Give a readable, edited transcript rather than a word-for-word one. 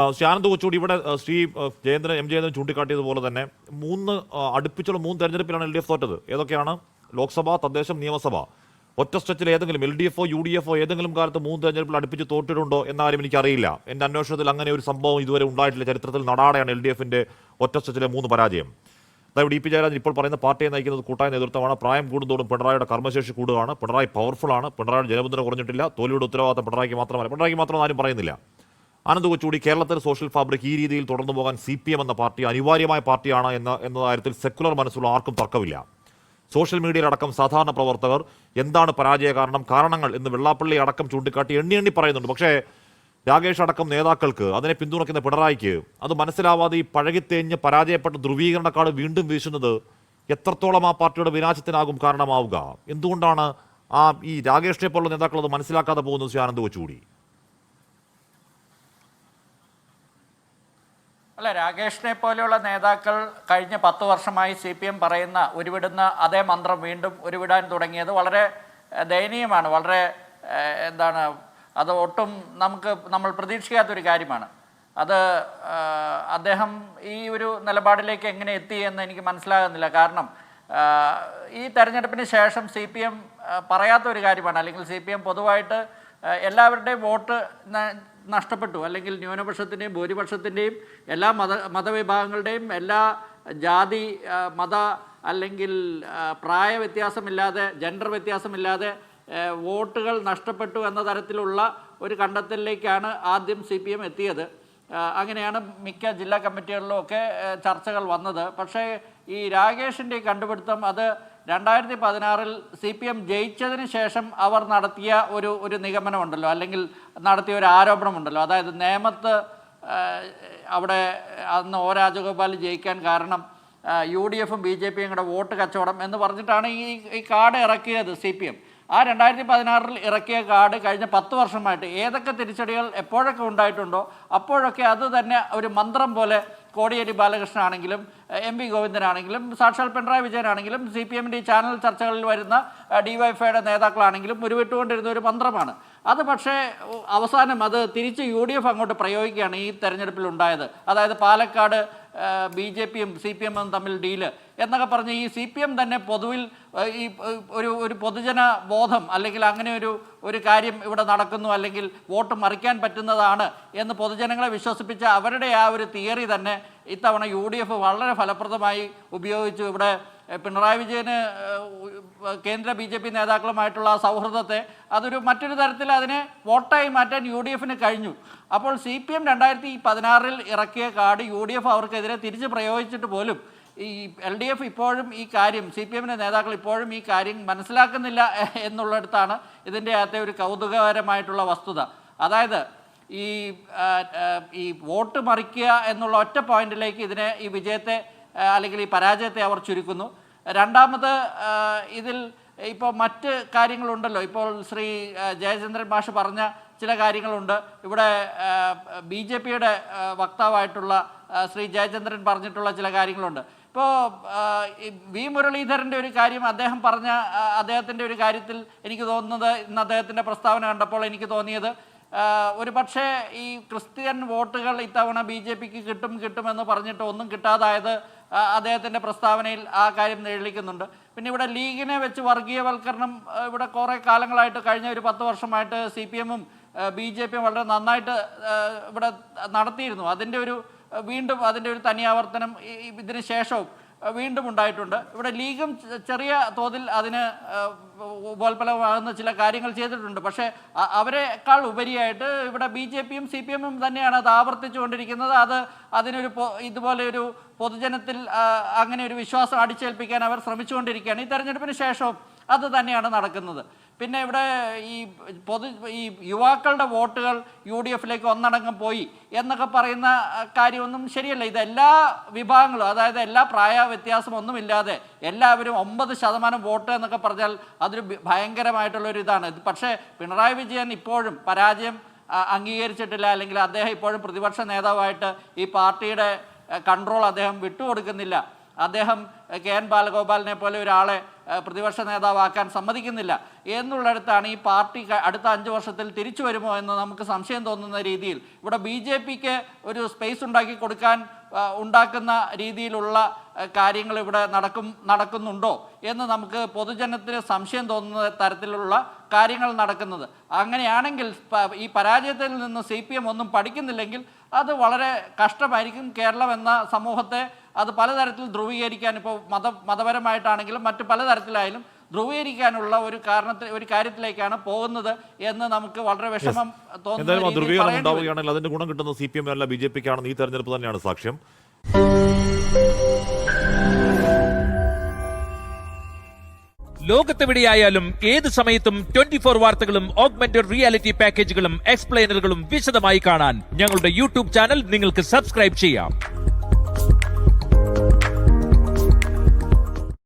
ശ്രീ ആനന്ദ് കൊച്ചുകൂടി ഇവിടെ ശ്രീ ജയേന്ദ്രൻ ജയേന്ദ്രൻ ചൂണ്ടിക്കാട്ടിയതുപോലെ തന്നെ അടുപ്പിച്ചുള്ള മൂന്ന് തെരഞ്ഞെടുപ്പിലാണ് LDF തോറ്റത്. ഏതൊക്കെയാണ്? ലോക്സഭ, തദ്ദേശം, നിയമസഭ. ഒറ്റ സ്ട്രെച്ചിൽ ഏതെങ്കിലും LDF UDF ഏതെങ്കിലും കാലത്ത് മൂന്ന് തെരഞ്ഞെടുപ്പിൽ അടുപ്പിച്ച് തോറ്റിട്ടുണ്ടോ എന്ന കാര്യം എനിക്കറിയില്ല. എൻ്റെ അന്വേഷണത്തിൽ അങ്ങനെ ഒരു സംഭവം ഇതുവരെ ഉണ്ടായിട്ടില്ല. ചരിത്രത്തിൽ നടാടെയാണ് LDFന്റെ ഒറ്റ സ്ട്രെച്ചിലെ 3 പരാജയം. അതായത് DP ജയരാജൻ ഇപ്പോൾ പറയുന്ന പാർട്ടിയെ നയിക്കുന്നത് കൂട്ടായ നേതൃത്വമാണ്. പ്രായം കൂടുന്നതോടും പിണറായിയുടെ കർമ്മശേഷി കൂടുകയാണ്. പിണറായി പവർഫുൾ ആണ്. പിണറായിയുടെ ജനപിന്തുണ കുറഞ്ഞിട്ടില്ല. തോൽവിയുടെ ഉത്തരവാദിത്തം പിണറായിക്ക് മാത്രമല്ല. പിണറായിക്ക് മാത്രം ആരും പറയുന്നില്ല. ആനന്ദ് കൊച്ചുകൂടി, കേരളത്തിൽ സോഷ്യൽ ഫാബ്രിക് ഈ രീതിയിൽ തുടർന്നു പോകാൻ CPM എന്ന പാർട്ടി അനിവാര്യമായ പാർട്ടിയാണ് എന്ന കാര്യത്തിൽ സെക്കുലർ മനസ്സുള്ള ആർക്കും തർക്കമില്ല. സോഷ്യൽ മീഡിയയിലടക്കം സാധാരണ പ്രവർത്തകർ എന്താണ് പരാജയ കാരണങ്ങൾ എന്ന് വെള്ളാപ്പള്ളി അടക്കം ചൂണ്ടിക്കാട്ടി എണ്ണി പറയുന്നുണ്ട്. പക്ഷേ രാകേഷ് അടക്കം നേതാക്കൾക്ക്, അതിനെ പിന്തുണയ്ക്കുന്ന പിണറായിക്ക് അത് മനസ്സിലാവാതെ ഈ പഴകിത്തേഞ്ഞ് പരാജയപ്പെട്ട ധ്രുവീകരണ കാർഡ് വീണ്ടും വീശുന്നത് എത്രത്തോളം ആ പാർട്ടിയുടെ വിനാശത്തിനാകും കാരണമാവുക? എന്തുകൊണ്ടാണ് ഈ രാകേഷിനെ പോലുള്ള നേതാക്കൾ അത് മനസ്സിലാക്കാതെ പോകുന്നത്? ശ്രീ ആനന്ദ് കൊച്ചുകൂടി. അല്ല, രാകേഷിനെ പോലെയുള്ള നേതാക്കൾ കഴിഞ്ഞ 10 വർഷമായി CPM പറയുന്ന ഉരുവിടുന്ന അതേ മന്ത്രം വീണ്ടും ഉരുവിടാൻ തുടങ്ങിയത് വളരെ ദയനീയമാണ്. വളരെ അത് ഒട്ടും നമ്മൾ പ്രതീക്ഷിക്കാത്തൊരു കാര്യമാണ്. അത് അദ്ദേഹം ഈ ഒരു നിലപാടിലേക്ക് എങ്ങനെ എത്തി എന്ന് എനിക്ക് മനസ്സിലാകുന്നില്ല. കാരണം ഈ തെരഞ്ഞെടുപ്പിന് ശേഷം CPM പറയാത്തൊരു കാര്യമാണ്, അല്ലെങ്കിൽ CPM പൊതുവായിട്ട് എല്ലാവരുടെയും വോട്ട് നഷ്ടപ്പെട്ടു, അല്ലെങ്കിൽ ന്യൂനപക്ഷത്തിൻ്റെയും ഭൂരിപക്ഷത്തിൻ്റെയും എല്ലാ മതവിഭാഗങ്ങളുടെയും എല്ലാ ജാതി മത അല്ലെങ്കിൽ പ്രായ വ്യത്യാസമില്ലാതെ, ജെൻഡർ വ്യത്യാസമില്ലാതെ വോട്ടുകൾ നഷ്ടപ്പെട്ടു എന്ന തരത്തിലുള്ള ഒരു കണ്ടെത്തലിലേക്കാണ് ആദ്യം CPM എത്തിയത്. അങ്ങനെയാണ് മിക്ക ജില്ലാ കമ്മിറ്റികളിലുമൊക്കെ ചർച്ചകൾ വന്നത്. പക്ഷേ ഈ രാകേഷിൻ്റെ കണ്ടുപിടുത്തം അത് 2016 CPM ജയിച്ചതിന് ശേഷം അവർ നടത്തിയ ഒരു നിഗമനമുണ്ടല്ലോ, അല്ലെങ്കിൽ നടത്തിയ ഒരു ആരോപണമുണ്ടല്ലോ. അതായത് നേമത്ത് അവിടെ അന്ന് O രാജഗോപാൽ ജയിക്കാൻ കാരണം UDFും BJPയും കൂടെ വോട്ട് കച്ചവടം എന്ന് പറഞ്ഞിട്ടാണ് ഈ കാർഡ് ഇറക്കിയത് CPM. ആ 2016 ഇറക്കിയ കാർഡ് കഴിഞ്ഞ 10 വർഷമായിട്ട് ഏതൊക്കെ തിരിച്ചടികൾ എപ്പോഴൊക്കെ ഉണ്ടായിട്ടുണ്ടോ അപ്പോഴൊക്കെ അത് തന്നെ ഒരു മന്ത്രം പോലെ കോടിയേരി ബാലകൃഷ്ണൻ ആണെങ്കിലും MP ഗോവിന്ദനാണെങ്കിലും സാക്ഷാൽ പിണറായി വിജയനാണെങ്കിലും CPMൻ്റെ ഈ ചാനൽ ചർച്ചകളിൽ വരുന്ന DYFIയുടെ നേതാക്കളാണെങ്കിലും ഉരുവിട്ടുകൊണ്ടിരുന്ന ഒരു മന്ത്രമാണ് അത്. പക്ഷേ അവസാനം അത് തിരിച്ച് UDF അങ്ങോട്ട് പ്രയോഗിക്കുകയാണ് ഈ തെരഞ്ഞെടുപ്പിൽ ഉണ്ടായത്. അതായത് പാലക്കാട് BJPയും CPMും തമ്മിൽ ഡീല് എന്നൊക്കെ പറഞ്ഞ് ഈ CPM തന്നെ പൊതുവിൽ ഈ ഒരു പൊതുജന ബോധം, അല്ലെങ്കിൽ അങ്ങനെ ഒരു കാര്യം ഇവിടെ നടക്കുന്നു, അല്ലെങ്കിൽ വോട്ട് മറിക്കാൻ പറ്റുന്നതാണ് എന്ന് പൊതുജനങ്ങളെ വിശ്വസിപ്പിച്ച അവരുടെ ആ ഒരു തിയറി തന്നെ ഇത്തവണ UDF വളരെ ഫലപ്രദമായി ഉപയോഗിച്ചു. ഇവിടെ പിണറായി വിജയന് കേന്ദ്ര BJP നേതാക്കളുമായിട്ടുള്ള സൗഹൃദത്തെ മറ്റൊരു തരത്തിൽ അതിനെ വോട്ടായി മാറ്റാൻ UDFന് കഴിഞ്ഞു. അപ്പോൾ CPM 2016 ഇറക്കിയ കാർഡ് UDF അവർക്കെതിരെ തിരിച്ച് പ്രയോഗിച്ചിട്ട് പോലും ഈ LDF ഇപ്പോഴും ഈ കാര്യം, CPMൻ്റെ നേതാക്കൾ ഇപ്പോഴും ഈ കാര്യം മനസ്സിലാക്കുന്നില്ല എന്നുള്ളിടത്താണ് ഇതിൻ്റെ അകത്തെ ഒരു കൗതുകകരമായിട്ടുള്ള വസ്തുത. അതായത് ഈ വോട്ട് മറിക്കുക എന്നുള്ള ഒറ്റ പോയിന്റിലേക്ക് ഈ വിജയത്തെ അല്ലെങ്കിൽ ഈ പരാജയത്തെ അവർ ചുരുക്കുന്നു. രണ്ടാമത് ഇതിൽ ഇപ്പോൾ മറ്റ് കാര്യങ്ങളുണ്ടല്ലോ. ഇപ്പോൾ ശ്രീ ജയചന്ദ്രൻ മാഷ് പറഞ്ഞ ചില കാര്യങ്ങളുണ്ട്. ഇവിടെ BJPയുടെ വക്താവായിട്ടുള്ള ശ്രീ ജയചന്ദ്രൻ പറഞ്ഞിട്ടുള്ള ചില കാര്യങ്ങളുണ്ട്. ഇപ്പോൾ V മുരളീധരൻ്റെ ഒരു കാര്യം അദ്ദേഹത്തിൻ്റെ ഒരു കാര്യത്തിൽ എനിക്ക് തോന്നുന്നത്, ഇന്ന് അദ്ദേഹത്തിൻ്റെ പ്രസ്താവന കണ്ടപ്പോൾ എനിക്ക് തോന്നിയത്, ഒരു പക്ഷേ ഈ ക്രിസ്ത്യൻ വോട്ടുകൾ ഇത്തവണ BJPക്ക് കിട്ടുമെന്ന് പറഞ്ഞിട്ട് ഒന്നും കിട്ടാതായത് അദ്ദേഹത്തിൻ്റെ പ്രസ്താവനയിൽ ആ കാര്യം നിഴലിക്കുന്നുണ്ട്. പിന്നെ ഇവിടെ ലീഗിനെ വെച്ച് വർഗീയവൽക്കരണം ഇവിടെ കുറേ കാലങ്ങളായിട്ട്, കഴിഞ്ഞ ഒരു 10 വർഷമായിട്ട് CPMും BJPയും വളരെ നന്നായിട്ട് ഇവിടെ നടത്തിയിരുന്നു. വീണ്ടും അതിൻ്റെ ഒരു തനിയാവർത്തനം ഇതിന് ശേഷവും വീണ്ടും ഉണ്ടായിട്ടുണ്ട്. ഇവിടെ ലീഗും ചെറിയ തോതിൽ അതിന് ഉപോൽപ്പലമാകുന്ന ചില കാര്യങ്ങൾ ചെയ്തിട്ടുണ്ട്. പക്ഷേ അവരെക്കാൾ ഉപരിയായിട്ട് ഇവിടെ BJPയും CPMും തന്നെയാണ് അത് ആവർത്തിച്ചുകൊണ്ടിരിക്കുന്നത്. ഇതുപോലെ ഒരു പൊതുജനത്തിൽ അങ്ങനെ ഒരു വിശ്വാസം അടിച്ചേൽപ്പിക്കാൻ അവർ ശ്രമിച്ചുകൊണ്ടിരിക്കുകയാണ്. ഈ തെരഞ്ഞെടുപ്പിന് ശേഷവും അത് തന്നെയാണ് നടക്കുന്നത്. പിന്നെ ഇവിടെ ഈ യുവാക്കളുടെ വോട്ടുകൾ UDFിലേക്ക് ഒന്നടങ്കം പോയി എന്നൊക്കെ പറയുന്ന കാര്യമൊന്നും ശരിയല്ല. ഇതെല്ലാ വിഭാഗങ്ങളും, അതായത് എല്ലാ പ്രായ വ്യത്യാസമൊന്നുമില്ലാതെ എല്ലാവരും 9% വോട്ട് എന്നൊക്കെ പറഞ്ഞാൽ അതൊരു ഭയങ്കരമായിട്ടുള്ളൊരു ഇതാണ്. പക്ഷേ പിണറായി വിജയൻ ഇപ്പോഴും പരാജയം അംഗീകരിച്ചിട്ടില്ല, അല്ലെങ്കിൽ അദ്ദേഹം ഇപ്പോഴും പ്രതിപക്ഷ നേതാവായിട്ട് ഈ പാർട്ടിയുടെ കൺട്രോൾ അദ്ദേഹം വിട്ടുകൊടുക്കുന്നില്ല. അദ്ദേഹം KN ബാലഗോപാലിനെ പോലെ ഒരാളെ പ്രതിപക്ഷ നേതാവാക്കാൻ സമ്മതിക്കുന്നില്ല എന്നുള്ളിടത്താണ് ഈ പാർട്ടി അടുത്ത 5 വർഷത്തിൽ തിരിച്ചു വരുമോ എന്ന് നമുക്ക് സംശയം തോന്നുന്ന രീതിയിൽ ഇവിടെ BJPക്ക് ഒരു സ്പേസ് ഉണ്ടാക്കി കൊടുക്കാൻ ഉണ്ടാക്കുന്ന രീതിയിലുള്ള കാര്യങ്ങൾ ഇവിടെ നടക്കുന്നുണ്ടോ എന്ന് നമുക്ക് പൊതുജനത്തിന് സംശയം തോന്നുന്ന തരത്തിലുള്ള കാര്യങ്ങൾ നടക്കുന്നത്. അങ്ങനെയാണെങ്കിൽ ഈ പരാജയത്തിൽ നിന്ന് CPM ഒന്നും പഠിക്കുന്നില്ലെങ്കിൽ അത് വളരെ കഷ്ടമായിരിക്കും. കേരളം എന്ന സമൂഹത്തെ അത് പലതരത്തിൽ ധ്രുവീകരിക്കാൻ, ഇപ്പോൾ മതപരമായിട്ടാണെങ്കിലും മറ്റു പലതരത്തിലായാലും ധ്രുവീകരിക്കാനുള്ള ഒരു കാര്യത്തിലേക്കാണ് പോകുന്നത് എന്ന് നമുക്ക് വളരെ വിഷമം തോന്നുന്നു. ധ്രുവീകരണം ഉണ്ടാവുകയാണെങ്കിൽ അതിന്റെ ഗുണം കിട്ടുന്നത് CPM അല്ല BJPക്കാണെന്ന് ഈ തെരഞ്ഞെടുപ്പ് തന്നെയാണ് സാക്ഷ്യം. ലോകത്തെവിടെയായാലും ഏത് സമയത്തും 24 വാർത്തകളും ഓഗ്മെന്റഡ് റിയാലിറ്റി പാക്കേജുകളും എക്സ്പ്ലെയിനറുകളും വിശദമായി കാണാൻ ഞങ്ങളുടെ YouTube ചാനൽ നിങ്ങൾക്ക് സബ്സ്ക്രൈബ് ചെയ്യാം.